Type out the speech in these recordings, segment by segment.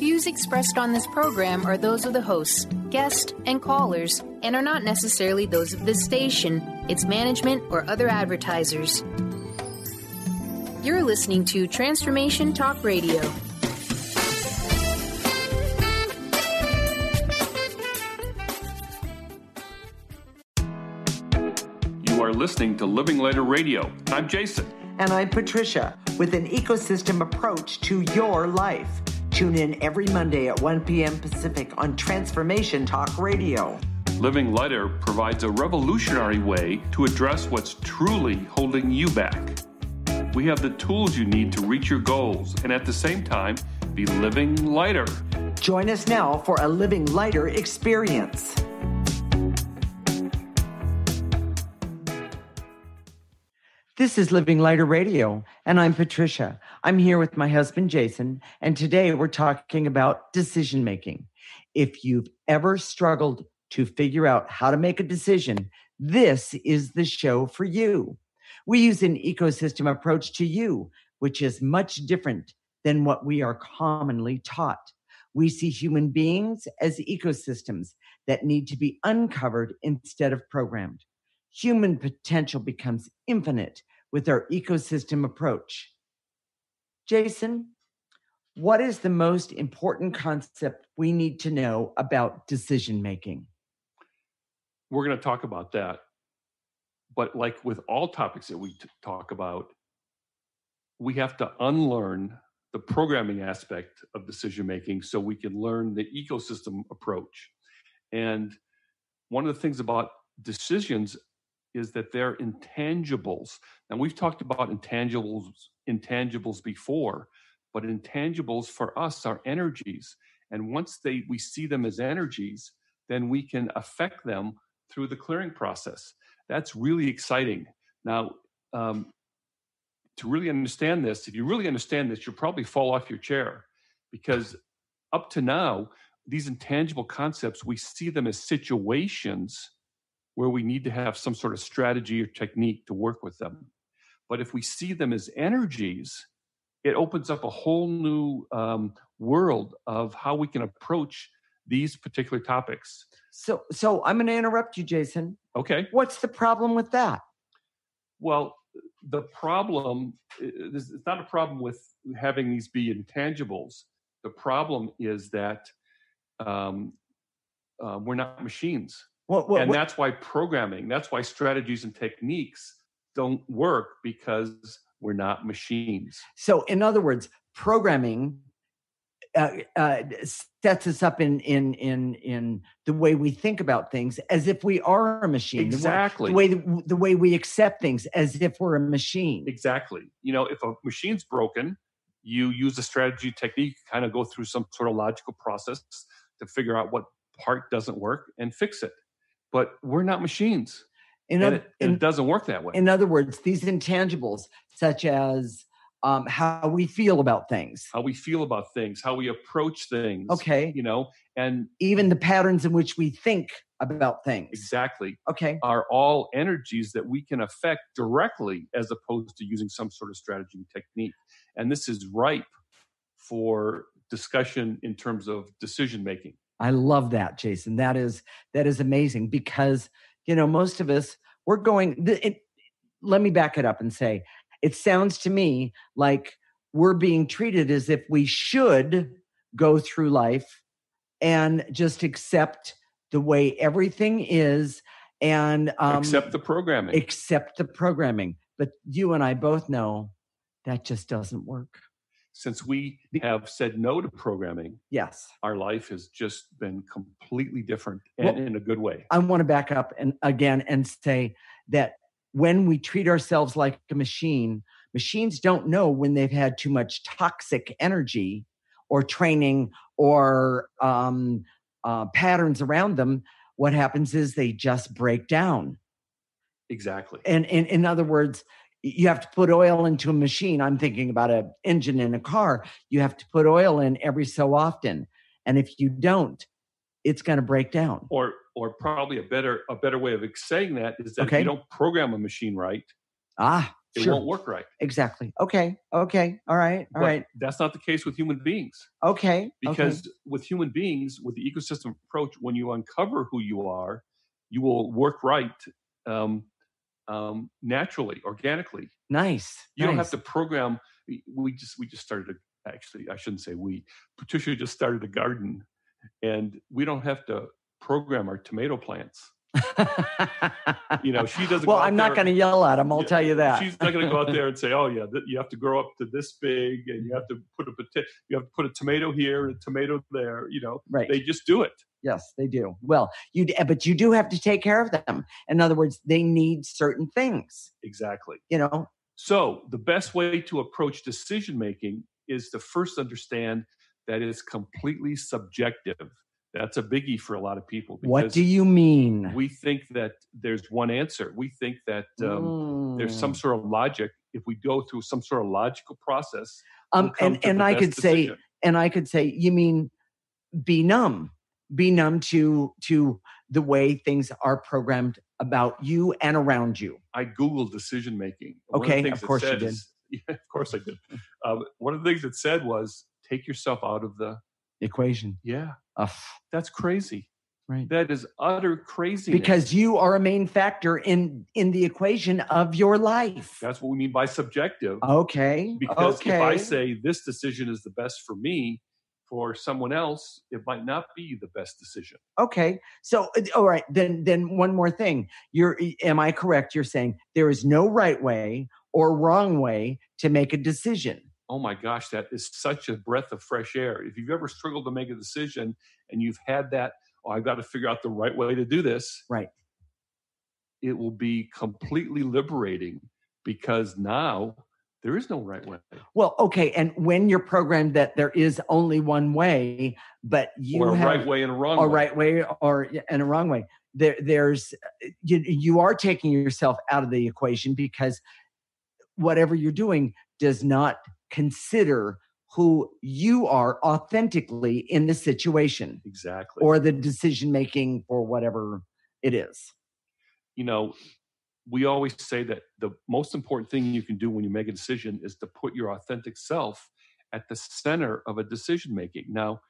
views expressed on this program are those of the hosts, guests, and callers, and are not necessarily those of this station, its management, or other advertisers. You're listening to Transformation Talk Radio. You are listening to Living Lighter Radio. I'm Jason. And I'm Patricia, with an ecosystem approach to your life. Tune in every Monday at 1 p.m. Pacific on Transformation Talk Radio. Living Lighter provides a revolutionary way to address what's truly holding you back. We have the tools you need to reach your goals and at the same time be living lighter. Join us now for a Living Lighter experience. This is Living Lighter Radio, and I'm Patricia. I'm here with my husband, Jason, and today we're talking about decision making. If you've ever struggled to figure out how to make a decision, this is the show for you. We use an ecosystem approach to you, which is much different than what we are commonly taught. We see human beings as ecosystems that need to be uncovered instead of programmed. Human potential becomes infinite with our ecosystem approach. Jason, what is the most important concept we need to know about decision making? We're going to talk about that. But like with all topics that we talk about, we have to unlearn the programming aspect of decision making so we can learn the ecosystem approach. And one of the things about decisions is that they're intangibles. And we've talked about intangibles before, but intangibles for us are energies. And once we see them as energies, then we can affect them through the clearing process. That's really exciting. Now, to really understand this, if you really understand this, you'll probably fall off your chair, because up to now, these intangible concepts, we see them as situations where we need to have some sort of strategy or technique to work with them. But if we see them as energies, it opens up a whole new world of how we can approach these particular topics. So I'm going to interrupt you, Jason. Okay. What's the problem with that? Well, the problem is it's not a problem with having these be intangibles. The problem is that we're not machines. And that's why programming, that's why strategies and techniques don't work, because we're not machines. So in other words, programming sets us up in the way we think about things as if we are a machine. Exactly. The way we accept things as if we're a machine. Exactly. You know, if a machine's broken, you use a strategy technique, kind of go through some sort of logical process to figure out what part doesn't work and fix it. But we're not machines. It doesn't work that way. In other words, these intangibles, such as how we feel about things. How we feel about things, how we approach things. Okay. You know, and even the patterns in which we think about things. Exactly. Okay. Are all energies that we can affect directly as opposed to using some sort of strategy and technique. And this is ripe for discussion in terms of decision making. I love that, Jason. That is amazing, because, you know, most of us, we're going, let me back it up and say, it sounds to me like we're being treated as if we should go through life and just accept the way everything is and accept the programming. But you and I both know that just doesn't work. Since we have said no to programming, yes, our life has just been completely different, and in a good way. I want to back up and say that when we treat ourselves like a machine, machines don't know when they've had too much toxic energy or training or patterns around them. What happens is they just break down. Exactly. And in other words, you have to put oil into a machine. I'm thinking about an engine in a car. You have to put oil in every so often. And if you don't, it's going to break down. Or probably a better way of saying that is that if you don't program a machine right, it won't work right. Exactly. Okay. All right. That's not the case with human beings. Okay. Because with human beings, with the ecosystem approach, when you uncover who you are, you will work right naturally, organically. Nice. You don't have to program. We just started actually, I shouldn't say we. Patricia just started a garden, and we don't have to program our tomato plants. She doesn't. Well, I'm not going to yell at them. I'll tell you that. She's not going to go out there and say, "Oh yeah, you have to grow up to this big, and you have to put a tomato here and a tomato there." Right? They just do it. Yes, they do. Well, but you do have to take care of them. In other words, they need certain things. Exactly. So the best way to approach decision making is to first understand that it's completely subjective. That's a biggie for a lot of people. What do you mean? We think that there's one answer. We think that there's some sort of logic. If we go through some sort of logical process, and I could say, you mean be numb to the way things are programmed about you and around you. I Googled decision making. Okay, of course you did. Of course I did. One of the things it said was take yourself out of the equation. Yeah. That's crazy. Right. That is utter craziness. Because you are a main factor in the equation of your life. That's what we mean by subjective. Okay. Because if I say this decision is the best for me, for someone else, it might not be the best decision. Okay. So, all right. Then one more thing. Am I correct? You're saying there is no right way or wrong way to make a decision. Oh my gosh, that is such a breath of fresh air. If you've ever struggled to make a decision and you've had that, I've got to figure out the right way to do this. Right. It will be completely liberating because now there is no right way. Well, okay. And when you're programmed that there is only one way, but you have right way and a wrong way. A right way and a wrong way. There's you are taking yourself out of the equation because whatever you're doing does not consider who you are authentically in the situation. Exactly. Or the decision making or whatever it is. We always say that the most important thing you can do when you make a decision is to put your authentic self at the center of a decision making. Now,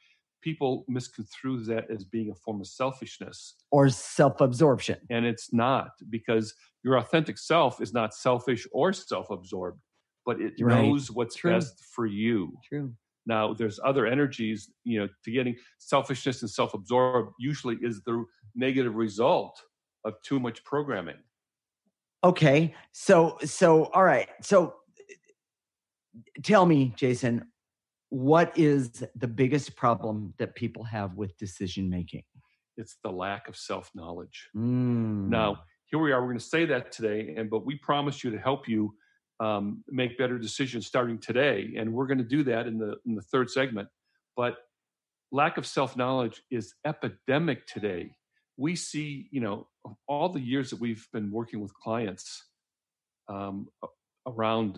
people misconstrue that as being a form of selfishness. Or self-absorption. And it's not, because your authentic self is not selfish or self-absorbed, but it knows what's best for you. True. Now, there's other energies, to getting selfishness and self-absorbed usually is the negative result of too much programming. Okay. So, all right. So tell me, Jason, what is the biggest problem that people have with decision making? It's the lack of self-knowledge. Now, here we are. We're going to say that today, but we promise you to help you make better decisions starting today. And we're going to do that in the third segment. But lack of self-knowledge is epidemic today. We see, all the years that we've been working with clients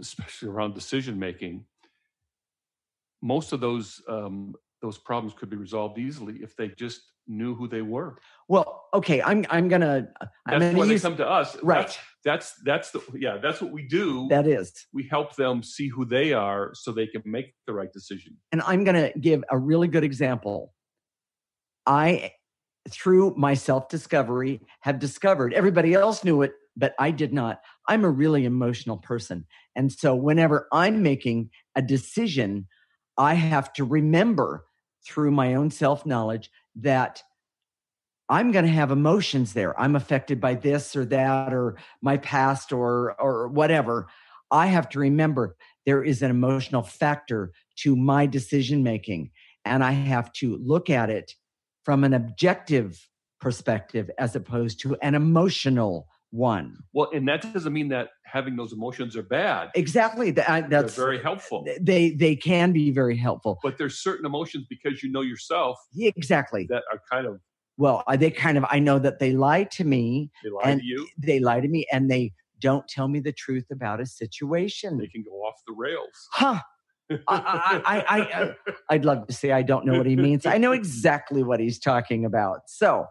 especially around decision making, most of those problems could be resolved easily if they just knew who they were. Well, okay, I'm gonna. That's why they come to us, right? That's what we do. That is, we help them see who they are so they can make the right decision. And I'm gonna give a really good example. Through my self-discovery, have discovered everybody else knew it, but I did not. I'm a really emotional person. And so whenever I'm making a decision, I have to remember through my own self-knowledge that I'm going to have emotions there. I'm affected by this or that or my past or whatever. I have to remember there is an emotional factor to my decision-making, and I have to look at it from an objective perspective as opposed to an emotional one. Well, and that doesn't mean that having those emotions are bad. Exactly. That's very helpful. They can be very helpful. But there's certain emotions because you know yourself. Exactly. That are kind of. Well, I know that they lie to me. They lie to you. They lie to me and they don't tell me the truth about a situation. They can go off the rails. Huh. I'd love to say I don't know what he means. I know exactly what he's talking about. So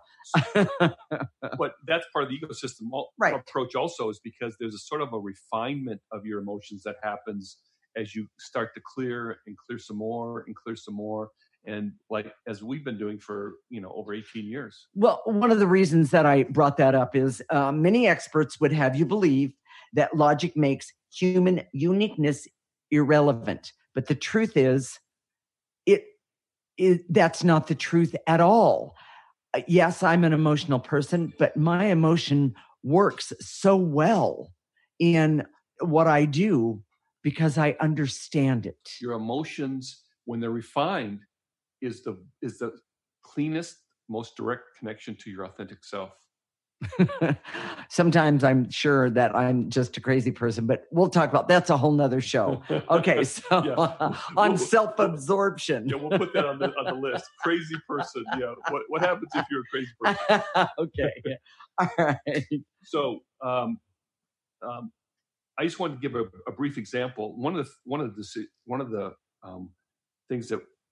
But that's part of the ecosystem approach also, is because there's a sort of a refinement of your emotions that happens as you start to clear some more and clear some more. And like, as we've been doing for, over 18 years. Well, one of the reasons that I brought that up is many experts would have you believe that logic makes human uniqueness irrelevant. But the truth is, that's not the truth at all. Yes, I'm an emotional person, but my emotion works so well in what I do because I understand it. Your emotions, when they're refined, is the cleanest, most direct connection to your authentic self. Sometimes I'm sure that I'm just a crazy person, but we'll talk about that's a whole nother show. Okay, so on self-absorption. Yeah, we'll put that on the list. Crazy person. Yeah, what happens if you're a crazy person? Okay, all right. So, I just wanted to give a brief example. One of the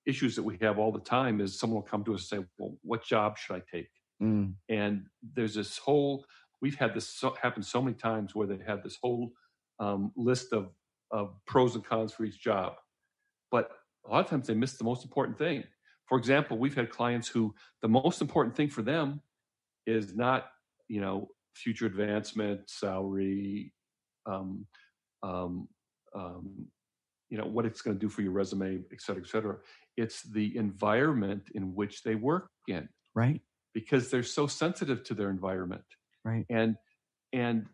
issues that we have all the time is someone will come to us and say, "Well, what job should I take?" And there's this whole, we've had this happen so many times where they have this whole list of pros and cons for each job. But a lot of times they miss the most important thing. For example, we've had clients who the most important thing for them is not, future advancement, salary, what it's going to do for your resume, et cetera, et cetera. It's the environment in which they work in. Right. Because they're so sensitive to their environment. Right. And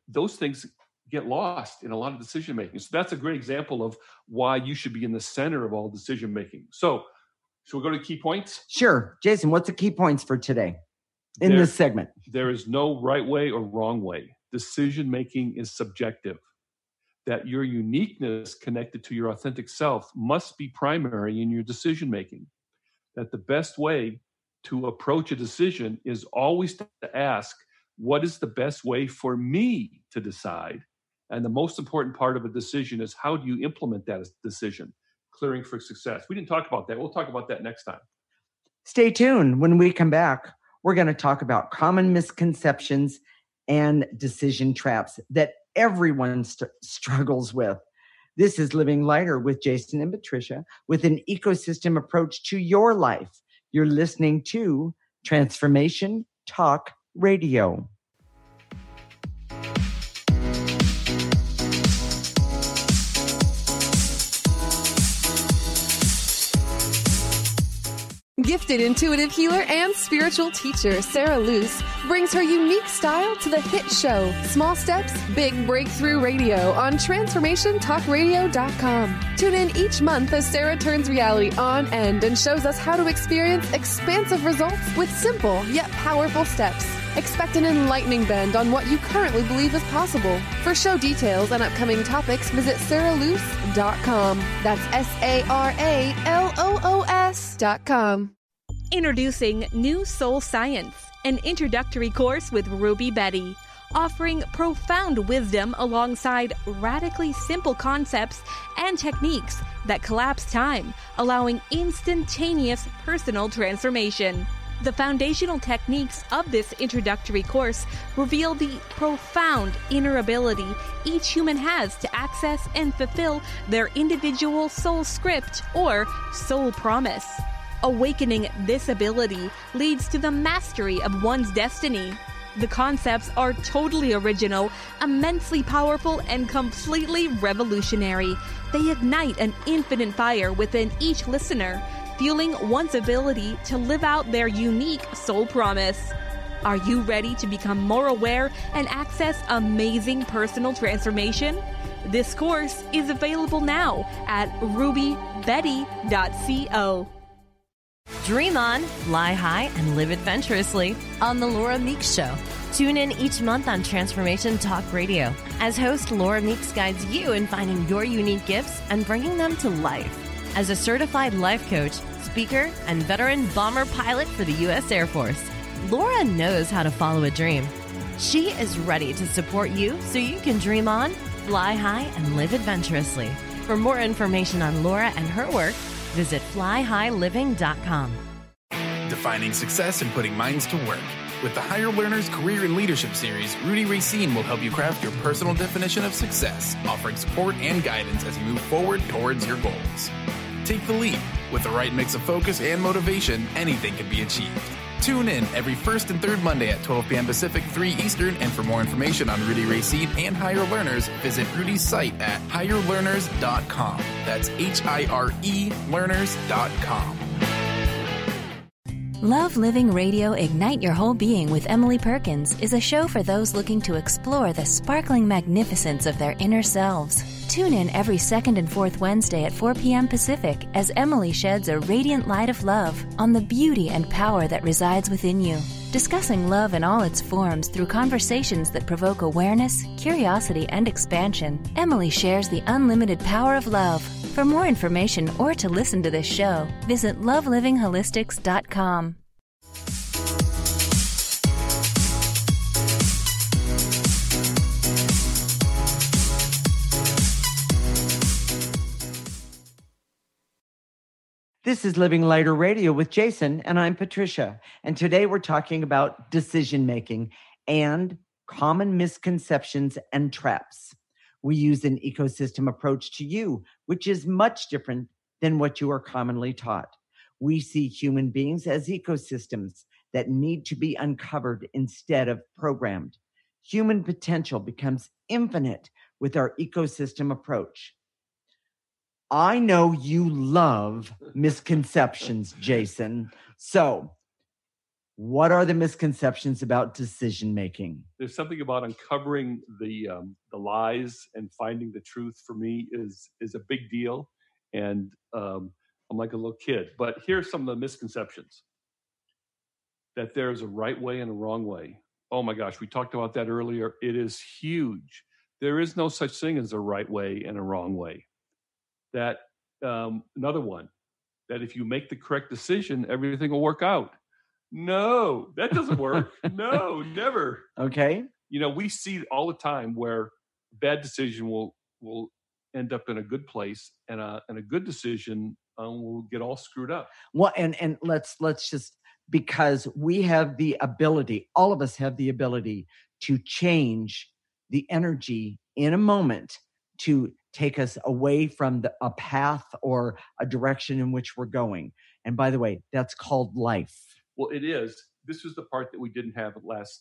those things get lost in a lot of decision making. So that's a great example of why you should be in the center of all decision making. So should we go to key points? Sure. Jason, what's the key points for today in this segment? There is no right way or wrong way. Decision making is subjective. That your uniqueness connected to your authentic self must be primary in your decision making. That the best way to approach a decision is always to ask, what is the best way for me to decide? And the most important part of a decision is, how do you implement that decision? Clearing for success. We didn't talk about that. We'll talk about that next time. Stay tuned. When we come back, we're going to talk about common misconceptions and decision traps that everyone struggles with. This is Living Lighter with Jason and Patricia, with an ecosystem approach to your life. You're listening to Transformation Talk Radio. Gifted intuitive healer and spiritual teacher Sarah Luce brings her unique style to the hit show Small Steps, Big Breakthrough Radio on TransformationTalkRadio.com. Tune in each month as Sarah turns reality on end and shows us how to experience expansive results with simple yet powerful steps. Expect an enlightening bend on what you currently believe is possible. For show details and upcoming topics, visit sarahluce.com. That's SARALOOS.com. Introducing New Soul Science, an introductory course with Ruby Betty, offering profound wisdom alongside radically simple concepts and techniques that collapse time, allowing instantaneous personal transformation. The foundational techniques of this introductory course reveal the profound inner ability each human has to access and fulfill their individual soul script or soul promise. Awakening this ability leads to the mastery of one's destiny. The concepts are totally original, immensely powerful, and completely revolutionary. They ignite an infinite fire within each listener, fueling one's ability to live out their unique soul promise. Are you ready to become more aware and access amazing personal transformation? This course is available now at rubybetty.co. Dream on, fly high, and live adventurously on The Laura Meeks Show. Tune in each month on Transformation Talk Radio as host Laura Meeks guides you in finding your unique gifts and bringing them to life. As a certified life coach, speaker, and veteran bomber pilot for the U.S. Air Force, Laura knows how to follow a dream. She is ready to support you so you can dream on, fly high, and live adventurously. For more information on Laura and her work, visit flyhighliving.com. Defining success and putting minds to work. With the Higher Learners Career and Leadership Series, Rudy Racine will help you craft your personal definition of success, offering support and guidance as you move forward towards your goals. Take the leap. With the right mix of focus and motivation, anything can be achieved. Tune in every first and third Monday at 12 p.m. Pacific, 3 Eastern, and for more information on Rudy Racine and Higher Learners, visit Rudy's site at higherlearners.com. That's HIRE learners.com. Love Living Radio Ignite Your Whole Being with Emily Perkins is a show for those looking to explore the sparkling magnificence of their inner selves. Tune in every second and fourth Wednesday at 4 p.m. Pacific as Emily sheds a radiant light of love on the beauty and power that resides within you. Discussing love in all its forms through conversations that provoke awareness, curiosity, and expansion, Emily shares the unlimited power of love. For more information or to listen to this show, visit lovelivingHolistics.com. This is Living Lighter Radio with Jason, and I'm Patricia. And today we're talking about decision making and common misconceptions and traps. We use an ecosystem approach to you, which is much different than what you are commonly taught. We see human beings as ecosystems that need to be uncovered instead of programmed. Human potential becomes infinite with our ecosystem approach. I know you love misconceptions, Jason. So, what are the misconceptions about decision making? There's something about uncovering the lies and finding the truth. For me, is a big deal, and I'm like a little kid. But here's some of the misconceptions: that there's a right way and a wrong way. Oh my gosh, we talked about that earlier. It is huge. There is no such thing as a right way and a wrong way. That another one, that if you make the correct decision, everything will work out. No, that doesn't work. No, never. Okay. You know, we see all the time where bad decision will end up in a good place, and a good decision will get all screwed up. Well, and let's just, because we have the ability, all of us have the ability to change the energy in a moment to take us away from a path or a direction in which we're going. And by the way, that's called life. Well, it is. This is the part that we didn't have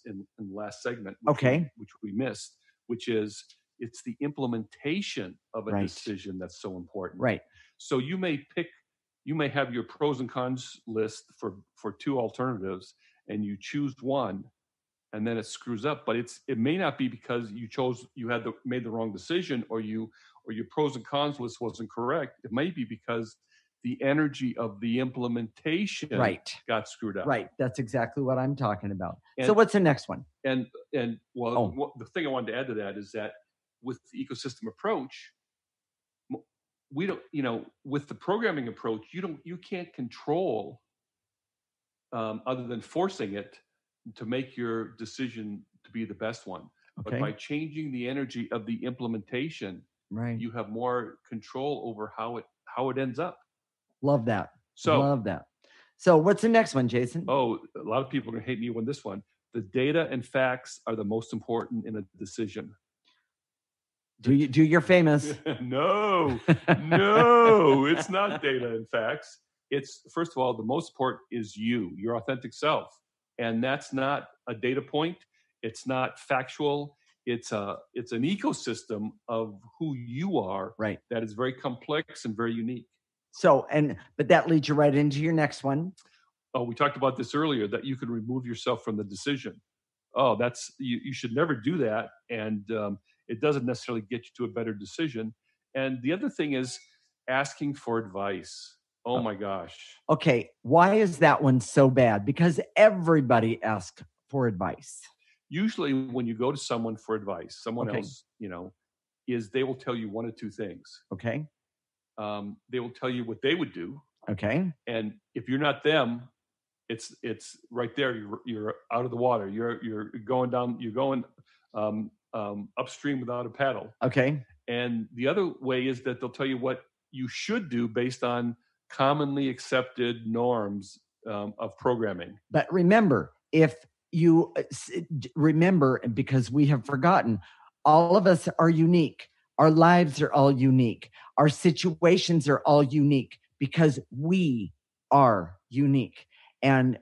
in the last segment, which we missed, which is it's the implementation of a decision that's so important. Right. So you may have your pros and cons list for two alternatives, and you choose one, and then it screws up. But it may not be because you made the wrong decision, or your pros and cons list wasn't correct. It may be because the energy of the implementation got screwed up. Right. That's exactly what I'm talking about. So what's the next one? The thing I wanted to add to that is that with the ecosystem approach, we don't, with the programming approach, you can't control other than forcing it to make your decision to be the best one. Okay. But by changing the energy of the implementation, you have more control over how it ends up. Love that. So what's the next one, Jason? Oh, a lot of people are going to hate me on this one. The data and facts are the most important in a decision. Do your famous. No, it's not data and facts. It's, first of all, the most important is your authentic self. And that's not a data point. It's not factual. It's an ecosystem of who you are. Right. That is very complex and very unique. So, but that leads you right into your next one. Oh, we talked about this earlier, that you can remove yourself from the decision. Oh, you should never do that. And it doesn't necessarily get you to a better decision. And the other thing is asking for advice. Oh my gosh. Okay. Why is that one so bad? Because everybody asks for advice. Usually when you go to someone for advice, someone else, they will tell you one of two things. Okay. They will tell you what they would do. Okay. And if you're not them, it's right there. You're out of the water. You're going down. You're going upstream without a paddle. Okay. And the other way is that they'll tell you what you should do based on commonly accepted norms of programming. But remember, if you remember, because we have forgotten, all of us are unique. Our lives are all unique. Our situations are all unique because we are unique. And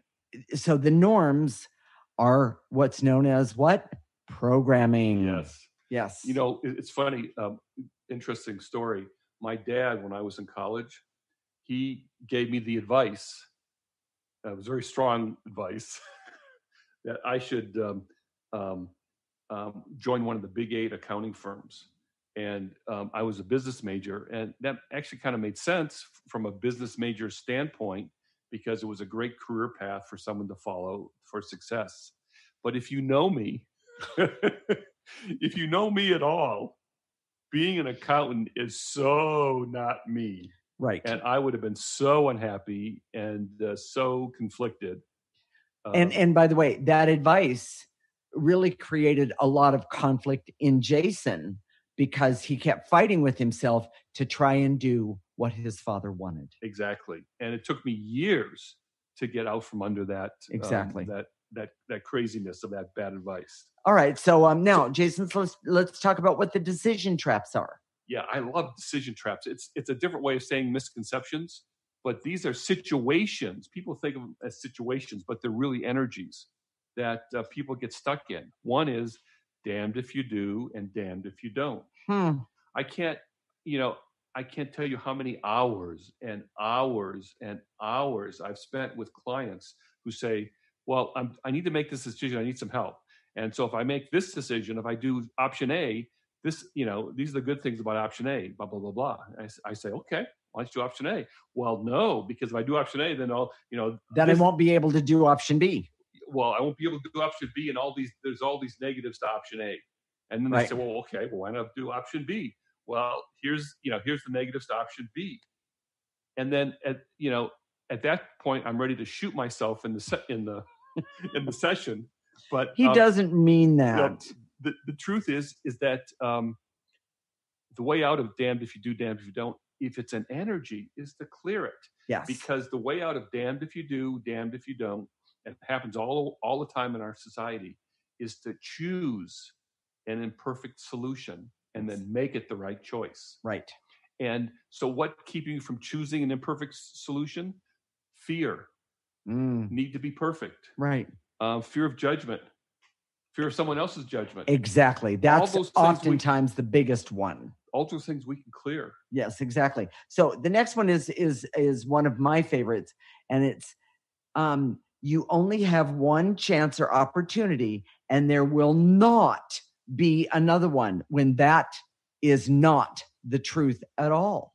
so the norms are what's known as what? Programming. Yes. You know, it's funny, interesting story. My dad, when I was in college, he gave me the advice, it was very strong advice, that I should join one of the big 8 accounting firms. And I was a business major, and that actually kind of made sense from a business major standpoint, because it was a great career path for someone to follow for success. But if you know me, if you know me at all, being an accountant is so not me. Right. And I would have been so unhappy and so conflicted. And by the way, that advice really created a lot of conflict in Jason, because he kept fighting with himself to try and do what his father wanted. Exactly. And it took me years to get out from under that. Exactly. That craziness of that bad advice. All right. So now, Jason, let's talk about what the decision traps are. Yeah, I love decision traps. It's a different way of saying misconceptions, but these are situations. People think of them as situations, but they're really energies that people get stuck in. One is damned if you do and damned if you don't. I can't tell you how many hours and hours and hours I've spent with clients who say, well, I need to make this decision. I need some help. And so if I make this decision, if I do option A, these are the good things about option A, blah, blah, blah, blah. I say, okay, why don't you do option A? Well, no, because if I do option A, then I won't be able to do option B. Well, I won't be able to do option B, and there's all these negatives to option A. And then they say, well, okay, why not do option B? Well, here's the negatives to option B. And then at that point, I'm ready to shoot myself in the session. But he doesn't mean that. The truth is that the way out of damned if you do, damned if you don't, if it's an energy, is to clear it. Yes. Because the way out of damned if you do, damned if you don't, and it happens all the time in our society, is to choose an imperfect solution and then make it the right choice. Right. And so what keeping you from choosing an imperfect solution? Fear. Need to be perfect. Right. Fear of judgment. Fear of someone else's judgment. Exactly. That's oftentimes the biggest one. All those things we can clear. Yes, exactly. So the next one is one of my favorites, and it's you only have one chance or opportunity, and there will not be another one, when that is not the truth at all.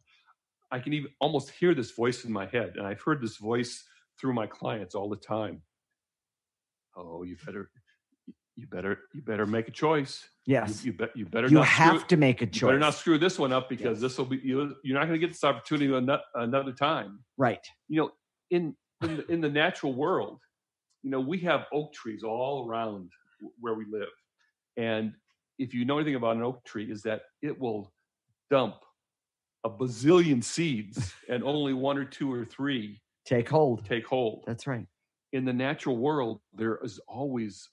I can even almost hear this voice in my head, and I've heard this voice through my clients all the time. Oh, you better make a choice. Yes. You better. You have to make a choice. You better not screw this one up, because this will be you're not going to get this opportunity another time. Right. In the natural world, we have oak trees all around where we live, and if you know anything about an oak tree, is that it will dump a bazillion seeds, and only 1 or 2 or 3 take hold. That's right. In the natural world, there is always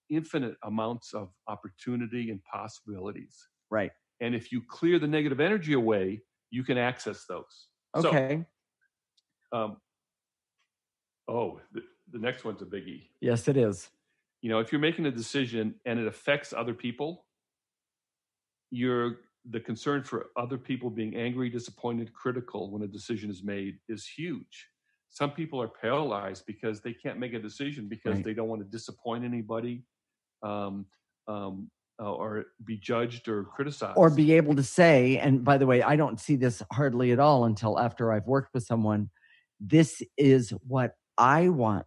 infinite amounts of opportunity and possibilities. Right. And if you clear the negative energy away, you can access those. Okay. So, the next one's a biggie. Yes, it is. If you're making a decision and it affects other people, the concern for other people being angry, disappointed, critical when a decision is made is huge. Some people are paralyzed because they can't make a decision because they don't want to disappoint anybody, or be judged or criticized. Or be able to say, and by the way, I don't see this hardly at all until after I've worked with someone, this is what I want.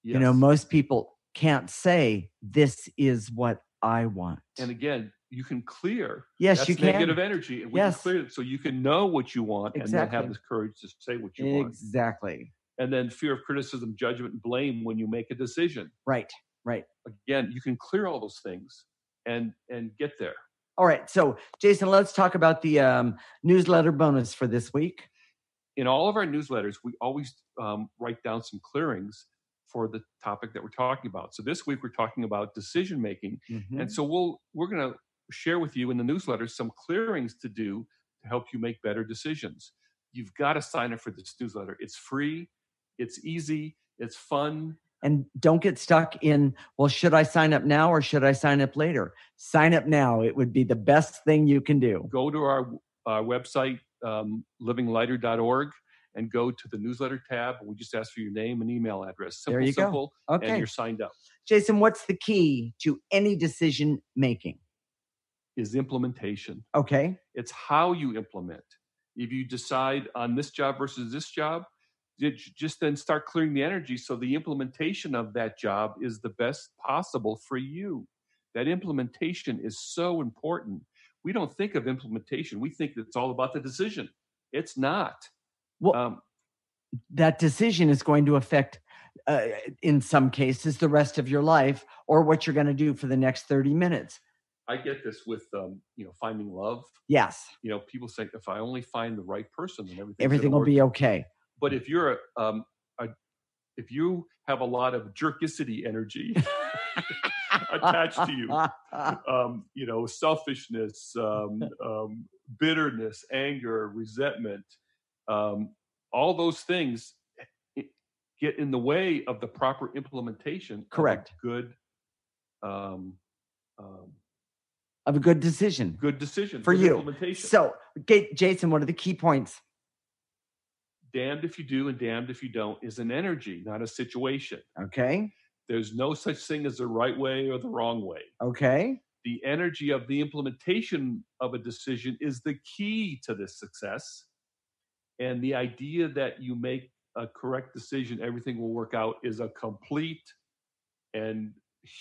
Yes. Most people can't say, this is what I want. And again, you can clear that's you can. Negative energy. And we can clear it so you can know what you want and then have the courage to say what you want. Exactly. And then fear of criticism, judgment, and blame when you make a decision. Right. Again, you can clear all those things and get there. All right. So, Jason, let's talk about the newsletter bonus for this week. In all of our newsletters, we always write down some clearings for the topic that we're talking about. So this week we're talking about decision making. Mm-hmm. And so we're going to share with you in the newsletter some clearings to do to help you make better decisions. You've got to sign up for this newsletter. It's free, it's easy, it's fun. And don't get stuck in, well, should I sign up now or should I sign up later? Sign up now. It would be the best thing you can do. Go to our website, livinglighter.org, and go to the newsletter tab. We just ask for your name and email address. Simple, there you simple, go. Okay. And you're signed up. Jason, what's the key to any decision making? Is implementation. Okay. It's how you implement. If you decide on this job versus this job, just then start clearing the energy so the implementation of that job is the best possible for you. That implementation is so important. We don't think of implementation. We think that it's all about the decision. It's not. Well, that decision is going to affect, in some cases, the rest of your life or what you're going to do for the next 30 minutes. I get this with, finding love. Yes. People say, if I only find the right person, then everything will be okay. But if you're if you have a lot of jerkicity energy attached to you, selfishness, bitterness, anger, resentment, all those things get in the way of the proper implementation. Correct. Of a good decision. Good decision for you. Implementation. So, Jason, what are the key points? Damned if you do and damned if you don't is an energy, not a situation. Okay. There's no such thing as the right way or the wrong way. Okay. The energy of the implementation of a decision is the key to this success. And the idea that you make a correct decision, everything will work out, is a complete and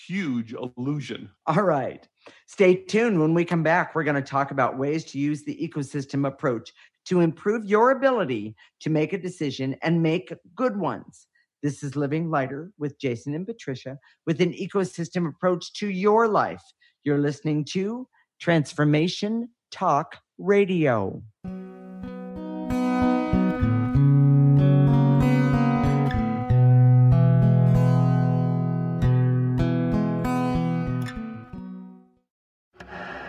huge illusion. All right. Stay tuned. When we come back, we're going to talk about ways to use the ecosystem approach to improve your ability to make a decision and make good ones. This is Living Lighter with Jason and Patricia with an ecosystem approach to your life. You're listening to Transformation Talk Radio.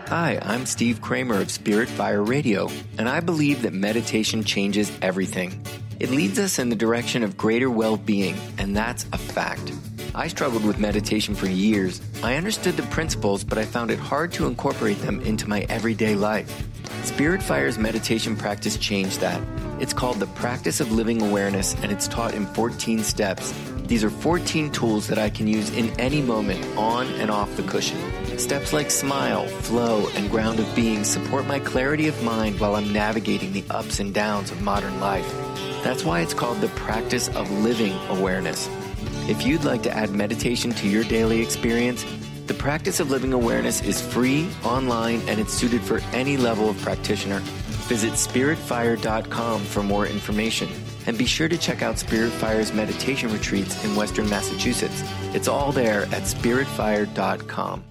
Hi, I'm Steve Kramer of Spirit Fire Radio, and I believe that meditation changes everything. It leads us in the direction of greater well-being, and that's a fact. I struggled with meditation for years. I understood the principles, but I found it hard to incorporate them into my everyday life. Spirit Fire's meditation practice changed that. It's called the Practice of Living Awareness, and it's taught in 14 steps. These are 14 tools that I can use in any moment, on and off the cushion. Steps like smile, flow, and ground of being support my clarity of mind while I'm navigating the ups and downs of modern life. That's why it's called the Practice of Living Awareness. If you'd like to add meditation to your daily experience, the Practice of Living Awareness is free, online, and it's suited for any level of practitioner. Visit spiritfire.com for more information. And be sure to check out Spirit Fire's meditation retreats in Western Massachusetts. It's all there at spiritfire.com.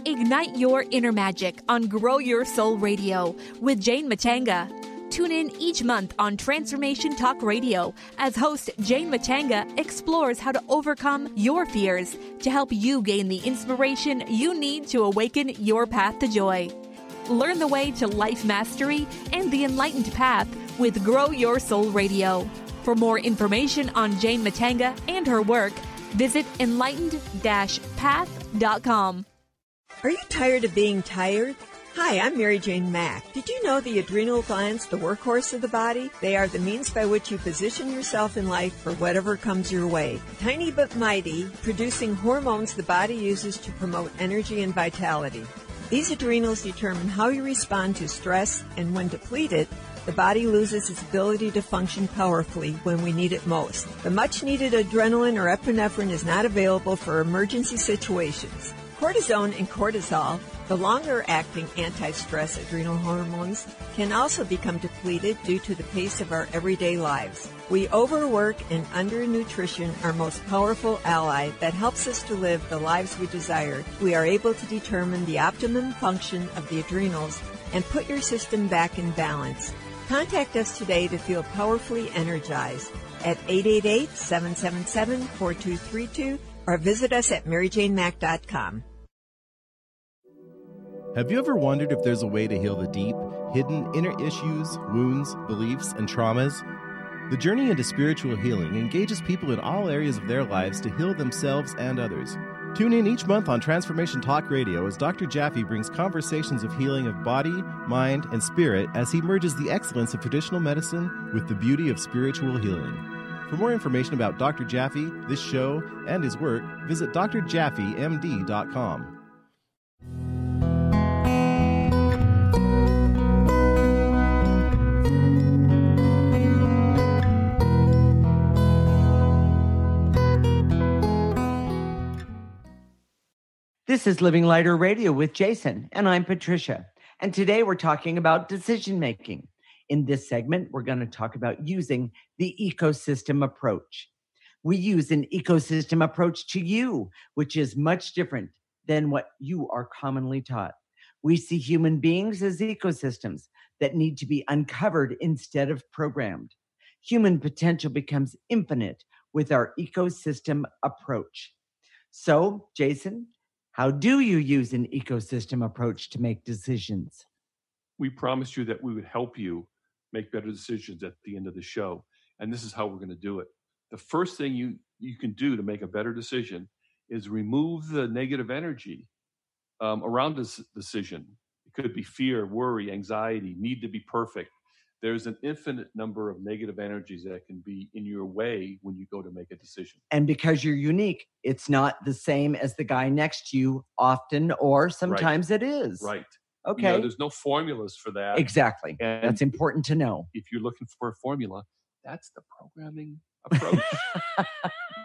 Ignite your inner magic on Grow Your Soul Radio with Jane Matanga. Tune in each month on Transformation Talk Radio as host Jane Matanga explores how to overcome your fears to help you gain the inspiration you need to awaken your path to joy. Learn the way to life mastery and the enlightened path with Grow Your Soul Radio. For more information on Jane Matanga and her work, visit enlightened-path.com. Are you tired of being tired? Hi, I'm Mary Jane Mack. Did you know the adrenal glands, the workhorse of the body? They are the means by which you position yourself in life for whatever comes your way. Tiny but mighty, producing hormones the body uses to promote energy and vitality. These adrenals determine how you respond to stress, and when depleted, the body loses its ability to function powerfully when we need it most. The much-needed adrenaline or epinephrine is not available for emergency situations. Cortisone and cortisol, the longer-acting anti-stress adrenal hormones, can also become depleted due to the pace of our everyday lives. We overwork and undernutrition, our most powerful ally that helps us to live the lives we desire. We are able to determine the optimum function of the adrenals and put your system back in balance. Contact us today to feel powerfully energized at 888-777-4232 or visit us at maryjanemack.com. Have you ever wondered if there's a way to heal the deep, hidden inner issues, wounds, beliefs, and traumas? The journey into spiritual healing engages people in all areas of their lives to heal themselves and others. Tune in each month on Transformation Talk Radio as Dr. Jaffe brings conversations of healing of body, mind, and spirit as he merges the excellence of traditional medicine with the beauty of spiritual healing. For more information about Dr. Jaffe, this show, and his work, visit drjaffemd.com. This is Living Lighter Radio with Jason, and I'm Patricia. And today we're talking about decision making. In this segment, we're going to talk about using the ecosystem approach. We use an ecosystem approach to you, which is much different than what you are commonly taught. We see human beings as ecosystems that need to be uncovered instead of programmed. Human potential becomes infinite with our ecosystem approach. So, Jason, how do you use an ecosystem approach to make decisions? We promised you that we would help you make better decisions at the end of the show. And this is how we're going to do it. The first thing you can do to make a better decision is remove the negative energy around this decision. It could be fear, worry, anxiety, need to be perfect. There's an infinite number of negative energies that can be in your way when you go to make a decision. And because you're unique, it's not the same as the guy next to you often, or sometimes it is. Right. Okay. You know, there's no formulas for that. Exactly. And that's important to know. If you're looking for a formula, that's the programming approach.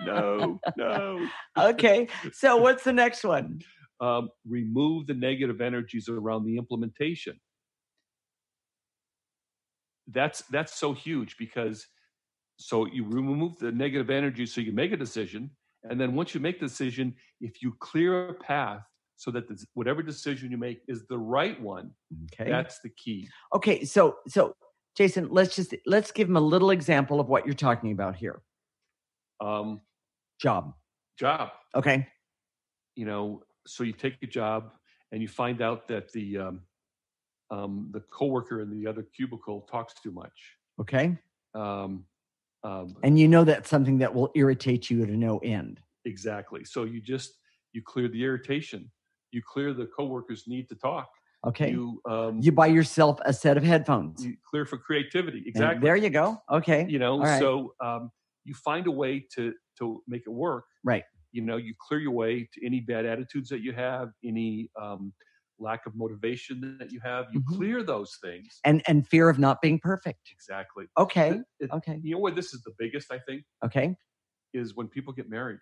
No. Okay. So what's the next one? Remove the negative energies around the implementation. That's so huge because so you remove the negative energy so you make a decision. And then once you make the decision, if you clear a path so that whatever decision you make is the right one, that's the key. Okay. So Jason, let's give him a little example of what you're talking about here. Job. Okay. You know, so you take a job and you find out that the coworker in the other cubicle talks too much. Okay. And you know that's something that will irritate you to no end. Exactly. So you clear the irritation. You clear the coworker's need to talk. Okay. You buy yourself a set of headphones. You clear for creativity. Exactly. And there you go. Okay. You know, right. So you find a way to make it work. Right. You know, you clear your way to any bad attitudes that you have, any lack of motivation that you have. You clear those things. And fear of not being perfect. Exactly. Okay. Okay. You know what this is the biggest, I think? Okay. Is when people get married.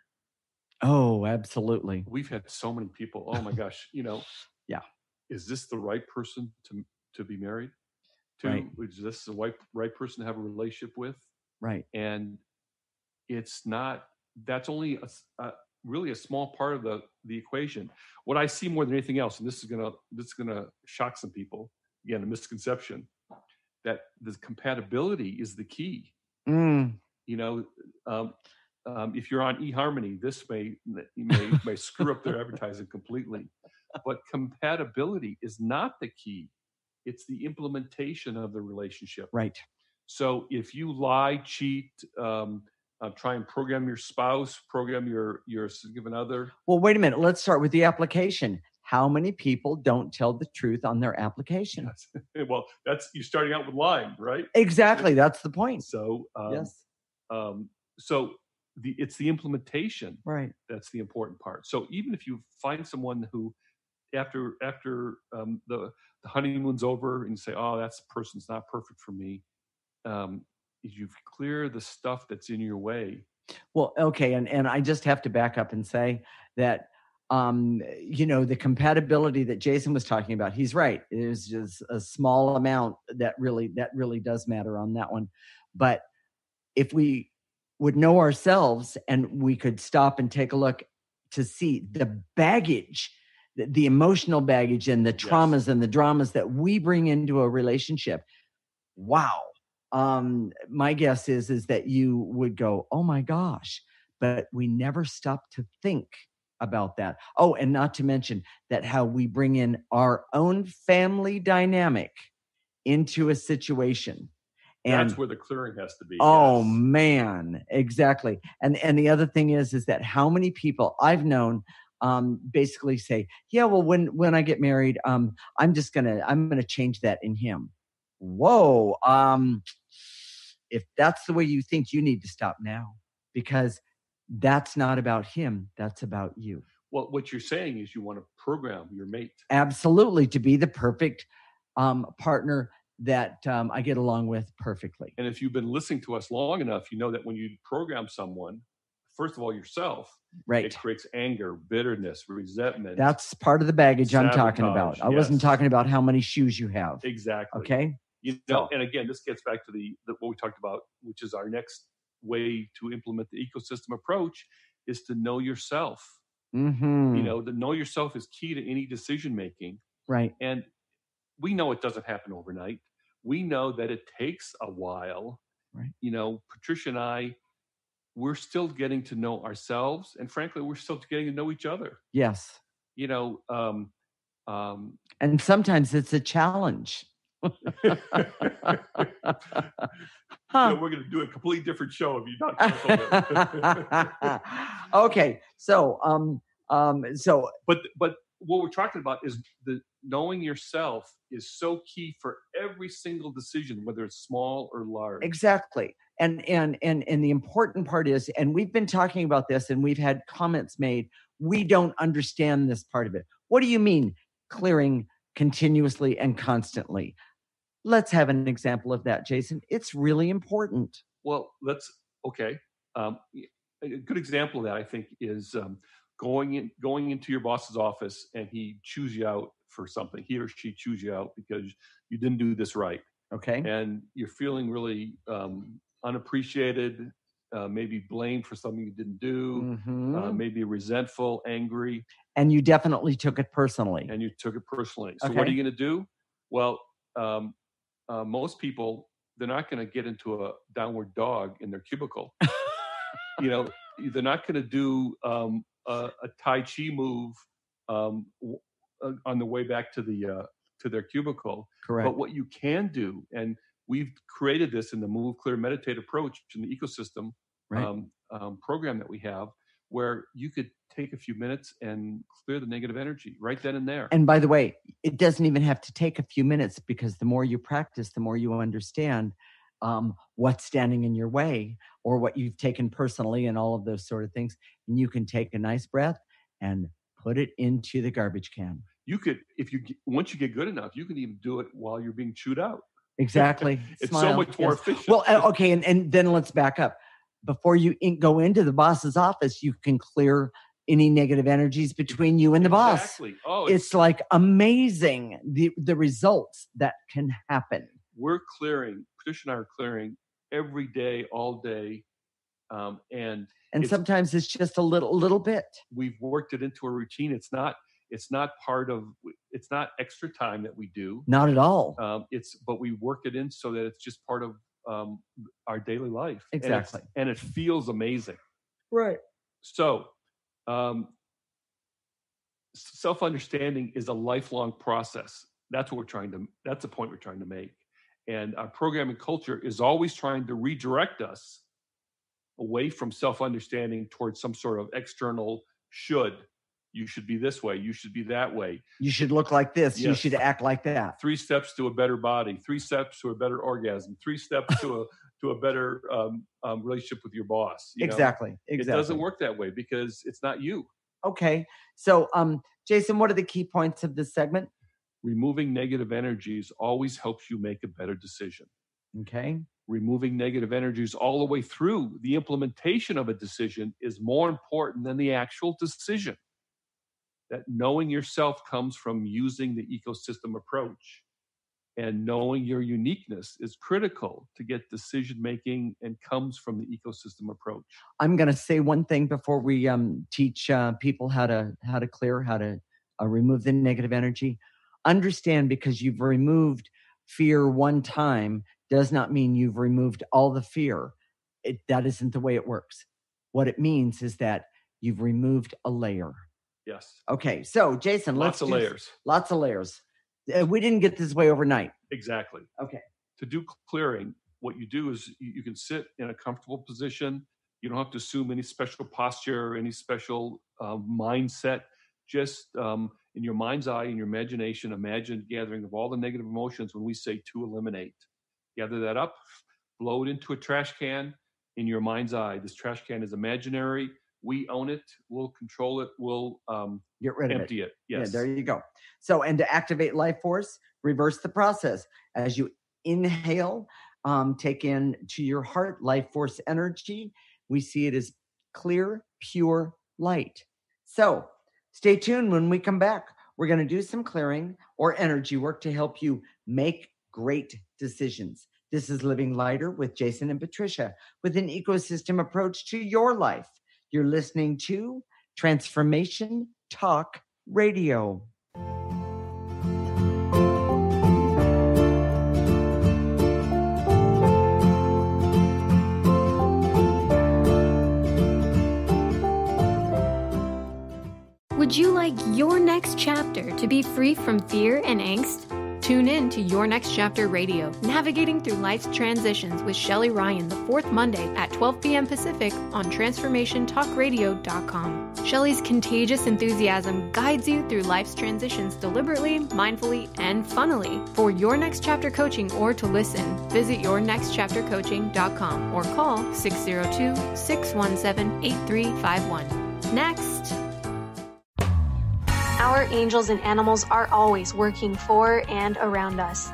Oh, absolutely. We've had so many people. Oh my gosh. You know. Yeah. Is this the right person to be married to? Right. Is this the right person to have a relationship with? Right. And it's not. That's only really a small part of the equation. What I see more than anything else, and this is gonna shock some people. Again, a misconception that the compatibility is the key. You know, if you're on eHarmony, this may screw up their advertising completely. But compatibility is not the key. It's the implementation of the relationship. Right. So if you lie, cheat, try and program your spouse, program your significant other. Well, wait a minute. Let's start with the application. How many people don't tell the truth on their application? Well, you're starting out with lying, right? Exactly. That's the point. So, yes. So it's the implementation, right? That's the important part. So even if you find someone who, after the honeymoon's over, and you say, "Oh, that person's not perfect for me," you clear the stuff that's in your way. Well, okay, and I just have to back up and say that you know, the compatibility that Jason was talking about, he's right. It is just a small amount that really does matter on that one. But if we would know ourselves and we could stop and take a look to see the baggage, the emotional baggage and the traumas and the dramas that we bring into a relationship, wow. My guess is that you would go, oh my gosh, but we never stop to think about that. Oh, and not to mention that how we bring in our own family dynamic into a situation. And that's where the clearing has to be. Oh, yes. Man, exactly. And the other thing is that how many people I've known basically say, yeah, well, when I get married, I'm gonna change that in him. Whoa. If that's the way you think, you need to stop now, because that's not about him. That's about you. Well, what you're saying is you want to program your mate. Absolutely. To be the perfect partner that I get along with perfectly. And if you've been listening to us long enough, you know that when you program someone, first of all, yourself, right, it creates anger, bitterness, resentment. That's part of the baggage sabotage. I'm talking about. I wasn't talking about how many shoes you have. Exactly. Okay. And again, this gets back to the what we talked about, which is our next way to implement the ecosystem approach, is to know yourself. Mm-hmm. To know yourself is key to any decision making. Right. And we know it doesn't happen overnight. We know that it takes a while. Right. Patricia and I, we're still getting to know ourselves, and frankly, we're still getting to know each other. Yes. And sometimes it's a challenge. We're going to do a completely different show if you're not careful. Okay. So, but what we're talking about is the knowing yourself is so key for every single decision, whether it's small or large. Exactly. And the important part is, and we've been talking about this and we've had comments made, we don't understand this part of it. What do you mean clearing continuously and constantly? Let's have an example of that, Jason. It's really important. Well, okay. A good example of that, I think, is going into your boss's office and he chews you out for something. He or she chews you out because you didn't do this right. Okay. And you're feeling really unappreciated, maybe blamed for something you didn't do, maybe resentful, angry. And you definitely took it personally. So what are you going to do? Well, most people, they're not going to get into a downward dog in their cubicle. They're not going to do a Tai Chi move on the way back to their cubicle. Correct. But what you can do, and we've created this in the Move, Clear, Meditate approach in the ecosystem program that we have, where you could take a few minutes and clear the negative energy right then and there. And by the way, it doesn't even have to take a few minutes, because the more you practice, the more you understand what's standing in your way or what you've taken personally and all of those sort of things. And you can take a nice breath and put it into the garbage can. You could, once you get good enough, you can even do it while you're being chewed out. Exactly. It's so much more efficient. Well, okay. And then let's back up. Before you go into the boss's office, you can clear any negative energies between you and the boss. Exactly. Oh, it's like amazing the results that can happen. We're clearing, Patricia and I are clearing every day, all day. And sometimes it's just a little bit. We've worked it into a routine. It's not extra time that we do. Not at all. But we work it in so that it's just part of our daily life. Exactly. And it feels amazing. Right. So, self-understanding is a lifelong process. That's the point we're trying to make. And our programming culture is always trying to redirect us away from self-understanding towards some sort of external should. You should be this way. You should be that way. You should look like this. Yes. You should act like that. 3 steps to a better body. 3 steps to a better orgasm. 3 steps to a better relationship with your boss. Exactly. It doesn't work that way because it's not you. Okay. So, Jason, what are the key points of this segment? Removing negative energies always helps you make a better decision. Okay. Removing negative energies all the way through the implementation of a decision is more important than the actual decision. That knowing yourself comes from using the ecosystem approach, and knowing your uniqueness is critical to get decision making and comes from the ecosystem approach. I'm going to say one thing before we teach people how to clear, how to remove the negative energy. Understand, because you've removed fear one time does not mean you've removed all the fear. That isn't the way it works. What it means is that you've removed a layer. Yes. Okay, so Jason, lots of layers. Lots of layers. We didn't get this way overnight. Exactly. Okay. To do clearing, what you do is you can sit in a comfortable position. You don't have to assume any special posture, any special mindset. Just in your mind's eye, in your imagination, imagine gathering of all the negative emotions when we say to eliminate. Gather that up, blow it into a trash can in your mind's eye. This trash can is imaginary. We own it. We'll control it. We'll get rid of it. Empty it. Yes. Yeah, there you go. So, and to activate life force, reverse the process. As you inhale, take in to your heart life force energy. We see it as clear, pure light. So stay tuned. When we come back, we're going to do some clearing or energy work to help you make great decisions. This is Living Lighter with Jason and Patricia with an ecosystem approach to your life. You're listening to Transformation Talk Radio. Would you like your next chapter to be free from fear and angst? Tune in to Your Next Chapter Radio, navigating through life's transitions with Shelley Ryan the fourth Monday at 12 p.m. Pacific on TransformationTalkRadio.com. Shelley's contagious enthusiasm guides you through life's transitions deliberately, mindfully, and funnily. For Your Next Chapter coaching or to listen, visit YourNextChapterCoaching.com or call 602-617-8351. Next. Our angels and animals are always working for and around us.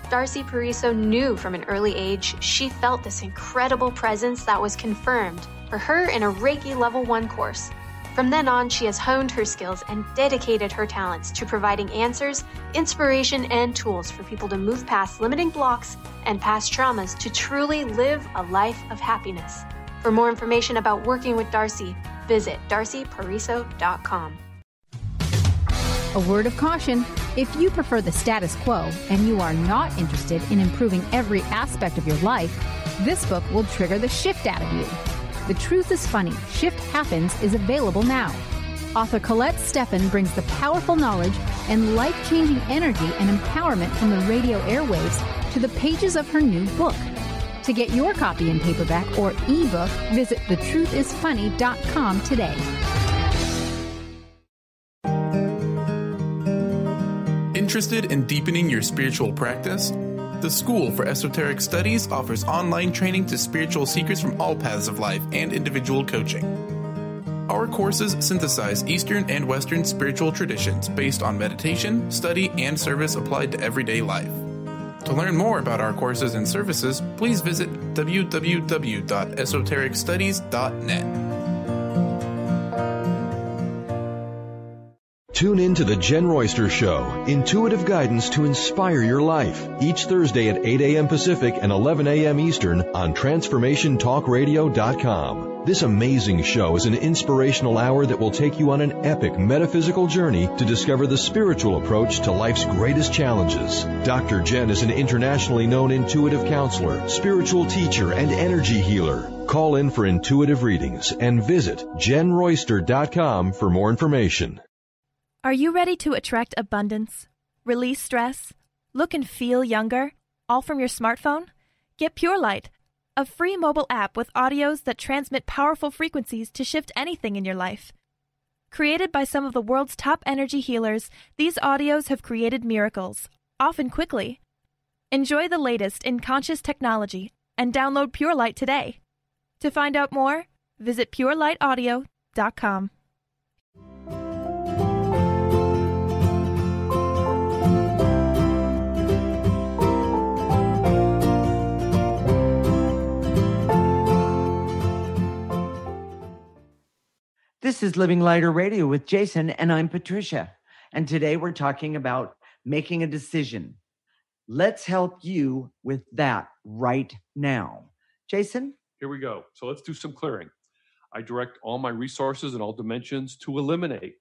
Darcy Pariso knew from an early age she felt this incredible presence that was confirmed for her in a Reiki Level 1 course. From then on, she has honed her skills and dedicated her talents to providing answers, inspiration, and tools for people to move past limiting blocks and past traumas to truly live a life of happiness. For more information about working with Darcy, visit darcypariso.com. A word of caution, if you prefer the status quo and you are not interested in improving every aspect of your life, this book will trigger the shift out of you. The Truth is Funny, Shift Happens is available now. Author Colette Steffen brings the powerful knowledge and life-changing energy and empowerment from the radio airwaves to the pages of her new book. To get your copy in paperback or ebook, visit thetruthisfunny.com today. Interested in deepening your spiritual practice? The School for Esoteric Studies offers online training to spiritual seekers from all paths of life and individual coaching. Our courses synthesize Eastern and Western spiritual traditions based on meditation, study, and service applied to everyday life. To learn more about our courses and services, please visit www.esotericstudies.net. Tune in to The Jen Royster Show, intuitive guidance to inspire your life, each Thursday at 8 a.m. Pacific and 11 a.m. Eastern on TransformationTalkRadio.com. This amazing show is an inspirational hour that will take you on an epic metaphysical journey to discover the spiritual approach to life's greatest challenges. Dr. Jen is an internationally known intuitive counselor, spiritual teacher, and energy healer. Call in for intuitive readings and visit JenRoyster.com for more information. Are you ready to attract abundance, release stress, look and feel younger, all from your smartphone? Get Pure Light, a free mobile app with audios that transmit powerful frequencies to shift anything in your life. Created by some of the world's top energy healers, these audios have created miracles, often quickly. Enjoy the latest in conscious technology and download Pure Light today. To find out more, visit purelightaudio.com. This is Living Lighter Radio with Jason, and I'm Patricia. And today we're talking about making a decision. Let's help you with that right now. Jason? Here we go. So let's do some clearing. I direct all my resources in all dimensions to eliminate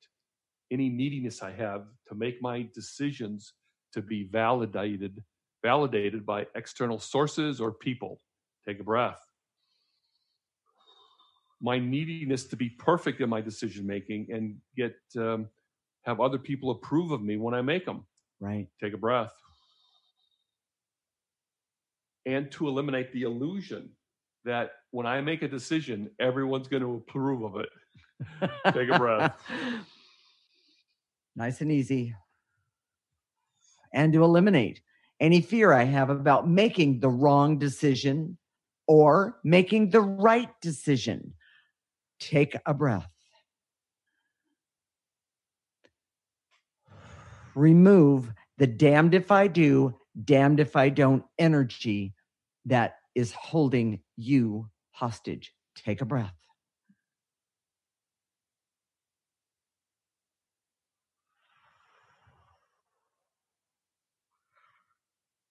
any neediness I have to make my decisions to be validated validated by external sources or people. Take a breath. My neediness to be perfect in my decision making and have other people approve of me when I make them. Right. Take a breath. And to eliminate the illusion that when I make a decision, everyone's going to approve of it. Take a breath. Nice and easy. And to eliminate any fear I have about making the wrong decision or making the right decision. Take a breath. Remove the damned if I do, damned if I don't energy that is holding you hostage. Take a breath.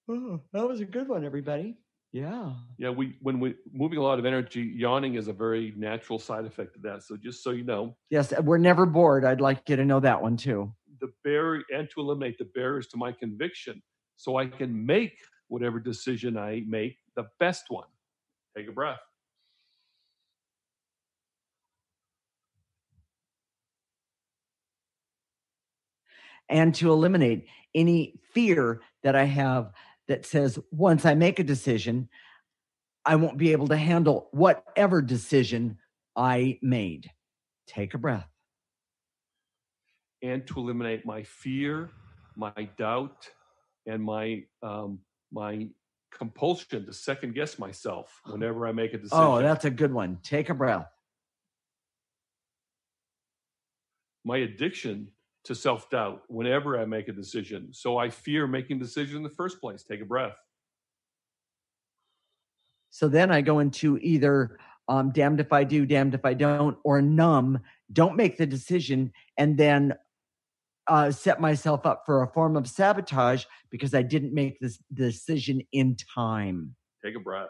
Oh, that was a good one, everybody. Yeah. Yeah, when we moving a lot of energy, yawning is a very natural side effect of that. So just so you know. Yes, we're never bored. I'd like you to know that one too. And to eliminate the barriers to my conviction so I can make whatever decision I make the best one. Take a breath. And to eliminate any fear that I have that says once I make a decision, I won't be able to handle whatever decision I made. Take a breath. And to eliminate my fear, my doubt, and my compulsion to second guess myself whenever I make a decision. Oh, that's a good one. Take a breath. My addiction to self-doubt whenever I make a decision. So I fear making decisions in the first place. Take a breath. So then I go into either damned if I do, damned if I don't, or numb, don't make the decision, and then set myself up for a form of sabotage because I didn't make this decision in time. Take a breath.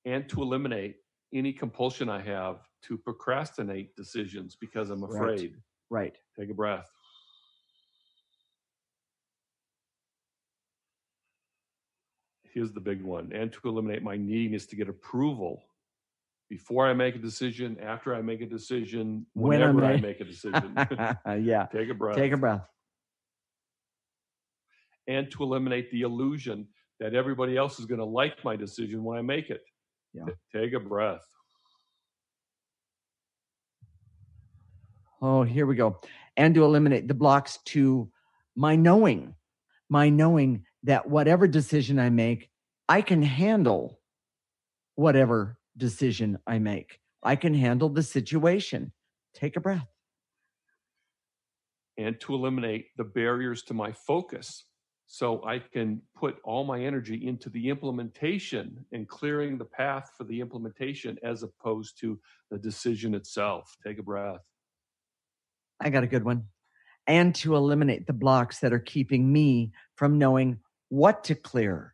And to eliminate any compulsion I have to procrastinate decisions because I'm afraid. Right. Take a breath. Here's the big one. And to eliminate my neediness to get approval before I make a decision, after I make a decision, whenever I make a decision. Yeah. Take a breath. Take a breath. And to eliminate the illusion that everybody else is going to like my decision when I make it. Yeah. Take a breath. Oh, here we go. And to eliminate the blocks to my knowing that whatever decision I make, I can handle whatever decision I make. I can handle the situation. Take a breath. And to eliminate the barriers to my focus so I can put all my energy into the implementation and clearing the path for the implementation as opposed to the decision itself. Take a breath. I got a good one. And to eliminate the blocks that are keeping me from knowing what to clear,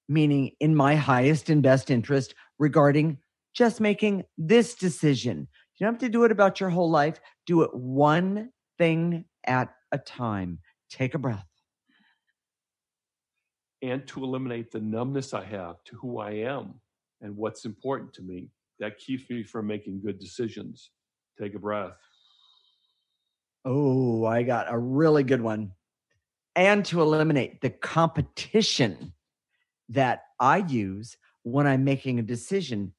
meaning in my highest and best interest regarding just making this decision. You don't have to do it about your whole life. Do it one thing at a time. Take a breath. And to eliminate the numbness I have to who I am and what's important to me. That keeps me from making good decisions. Take a breath. Oh, I got a really good one. And to eliminate the competition that I use when I'm making a decision,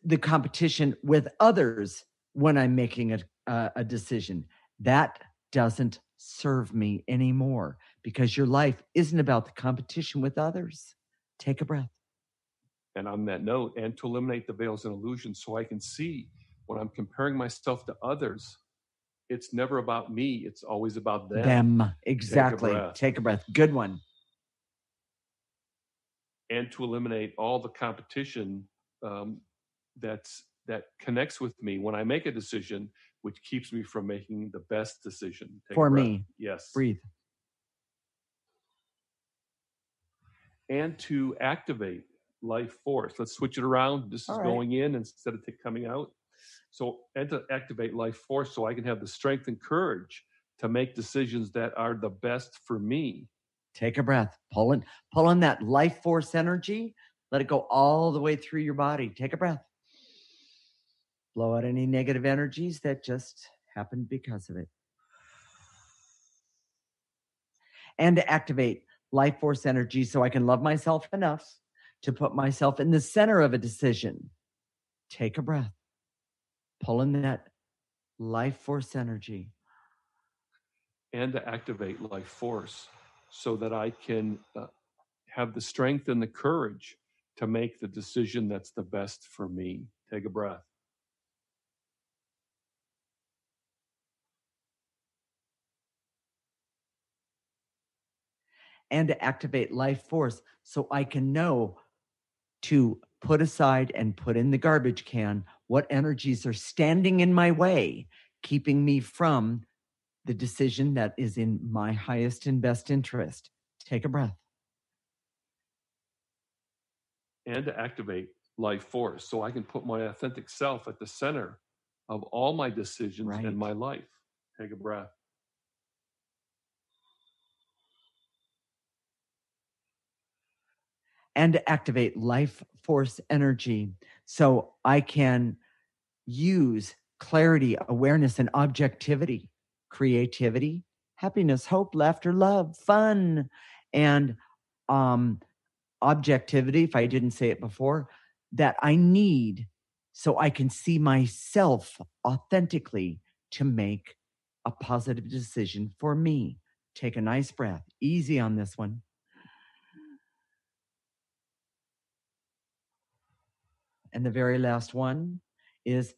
the competition with others when I'm making a decision. That doesn't serve me anymore because your life isn't about the competition with others. Take a breath. And on that note, and to eliminate the veils and illusions so I can see when I'm comparing myself to others, it's never about me. It's always about them. Exactly. Take a breath. Good one. And to eliminate all the competition that connects with me when I make a decision, which keeps me from making the best decision. Take For a breath. me. Yes. Breathe. And to activate life force. Let's switch it around. This is going in instead of coming out. So, and to activate life force so I can have the strength and courage to make decisions that are the best for me. Take a breath. Pull in that life force energy. Let it go all the way through your body. Take a breath. Blow out any negative energies that just happened because of it. And to activate life force energy so I can love myself enough to put myself in the center of a decision. Take a breath. Pull in that life force energy. And to activate life force so that I can have the strength and the courage to make the decision that's the best for me. Take a breath. And to activate life force so I can know to put aside and put in the garbage can what energies are standing in my way, keeping me from the decision that is in my highest and best interest. Take a breath. And to activate life force so I can put my authentic self at the center of all my decisions in my life. Take a breath. And to activate life force energy so I can use clarity, awareness, and objectivity, creativity, happiness, hope, laughter, love, fun, and objectivity, if I didn't say it before, that I need so I can see myself authentically to make a positive decision for me. Take a nice breath. Easy on this one. And the very last one is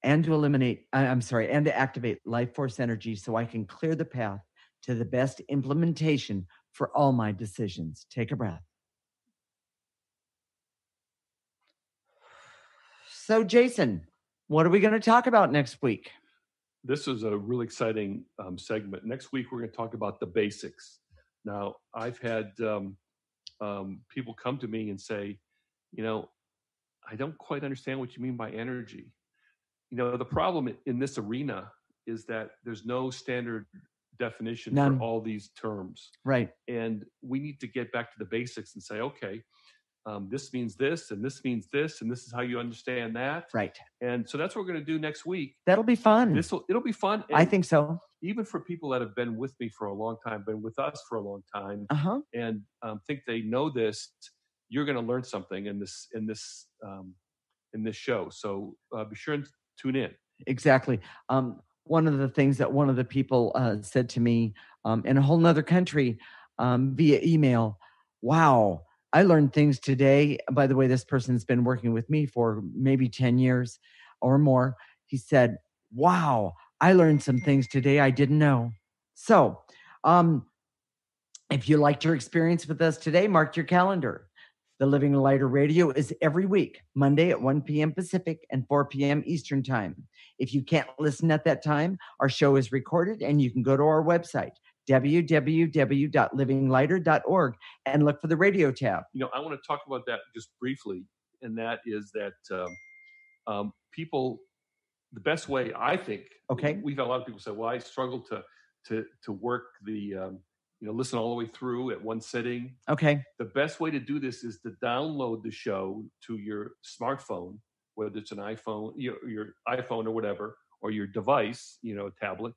and to activate life force energy so I can clear the path to the best implementation for all my decisions. Take a breath. So, Jason, what are we going to talk about next week? This is a really exciting segment. Next week, we're going to talk about the basics. Now, I've had people come to me and say, I don't quite understand what you mean by energy. The problem in this arena is that there's no standard definition for all these terms. Right. And we need to get back to the basics and say, okay, this means this, and this means this, and this is how you understand that. Right. And so that's what we're going to do next week. That'll be fun. It'll be fun. I think so. Even for people that have been with me for a long time, been with us for a long time, and think they know this, you're going to learn something in this show. So be sure and tune in. Exactly. One of the things that one of the people said to me in a whole nother country via email, wow, I learned things today. By the way, this person's been working with me for maybe 10 years or more. He said, wow, I learned some things today I didn't know. So if you liked your experience with us today, mark your calendar. The Living Lighter Radio is every week, Monday at 1 p.m. Pacific and 4 p.m. Eastern Time. If you can't listen at that time, our show is recorded and you can go to our website, www.livinglighter.org, and look for the radio tab. I want to talk about that just briefly, and that is that people, the best way, I think, we've had a lot of people say, well, I struggle to work the listen all the way through at one sitting. Okay. The best way to do this is to download the show to your smartphone, whether it's an iPhone, your iPhone or whatever, or your device, a tablet,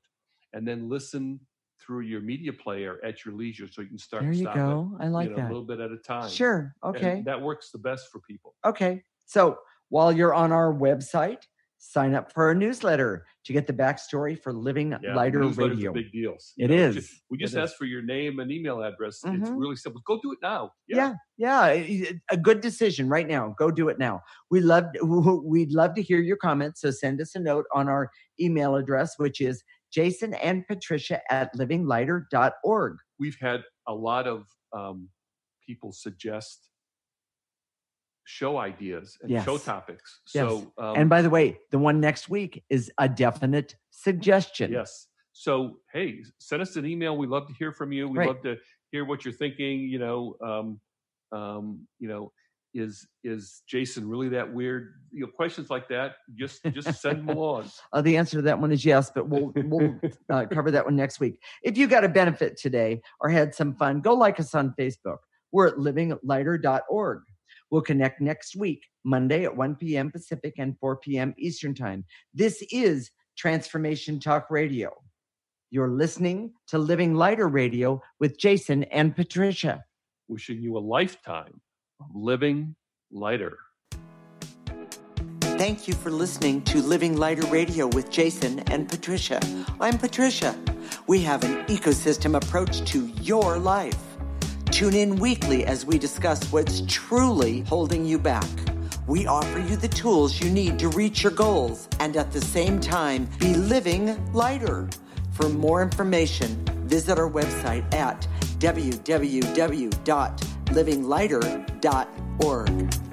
and then listen through your media player at your leisure, so you can start. There you stop go. it, I like that. A little bit at a time. Sure. Okay. And that works the best for people. Okay. So while you're on our website, sign up for our newsletter to get the backstory for Living Lighter Radio. Big deals. It is. We just ask for your name and email address. It's really simple. Go do it now. Yeah. A good decision right now. Go do it now. We'd love to hear your comments. So send us a note on our email address, which is jasonandpatricia@livinglighter.org. We've had a lot of people suggest show ideas and show topics. So, and by the way, the one next week is a definite suggestion. Yes. So, hey, send us an email. We love to hear from you. We love to hear what you're thinking. is Jason really that weird? Questions like that, just send them along. The answer to that one is yes, but we'll cover that one next week. If you got a benefit today or had some fun, go like us on Facebook. We're at livinglighter.org. We'll connect next week, Monday at 1 p.m. Pacific and 4 p.m. Eastern Time. This is Transformation Talk Radio. You're listening to Living Lighter Radio with Jason and Patricia. Wishing you a lifetime of living lighter. Thank you for listening to Living Lighter Radio with Jason and Patricia. I'm Patricia. We have an ecosystem approach to your life. Tune in weekly as we discuss what's truly holding you back. We offer you the tools you need to reach your goals and at the same time be living lighter. For more information, visit our website at www.livinglighter.org.